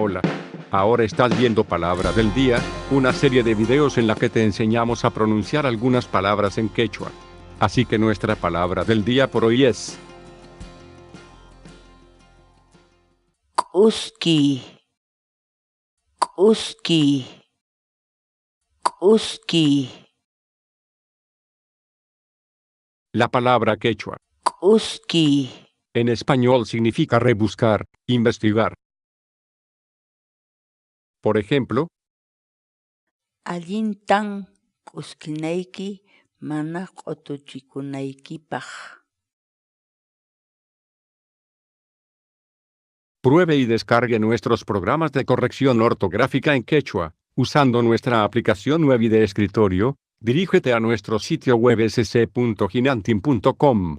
Hola. Ahora estás viendo Palabra del Día, una serie de videos en la que te enseñamos a pronunciar algunas palabras en quechua. Así que nuestra palabra del día por hoy es Uski, uski, uski, la palabra quechua. uski, En español significa rebuscar, investigar. Por ejemplo, allintan uskinayki mana q'utuchikunaykipaq. pruebe y descargue nuestros programas de corrección ortográfica en quechua, usando nuestra aplicación web y de escritorio. Dirígete a nuestro sitio web sc.ginantin.com.